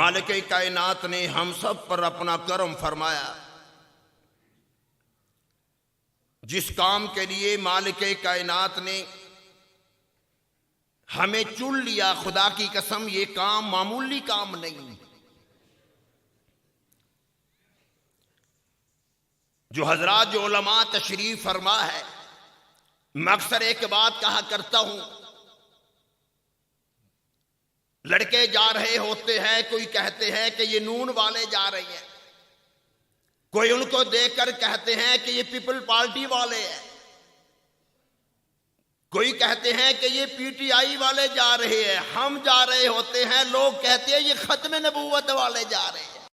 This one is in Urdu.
مالک کائنات نے ہم سب پر اپنا کرم فرمایا۔ جس کام کے لیے مالک کائنات نے ہمیں چن لیا، خدا کی قسم یہ کام معمولی کام نہیں۔ جو حضرات جو علماء تشریف فرما ہے، میں اکثر ایک بات کہا کرتا ہوں، لڑکے جا رہے ہوتے ہیں، کوئی کہتے ہیں کہ یہ نون والے جا رہے ہیں، کوئی ان کو دیکھ کر کہتے ہیں کہ یہ پیپل پارٹی والے ہیں، کوئی کہتے ہیں کہ یہ پی ٹی آئی والے جا رہے ہیں، ہم جا رہے ہوتے ہیں، لوگ کہتے ہیں یہ ختم نبوت والے جا رہے ہیں۔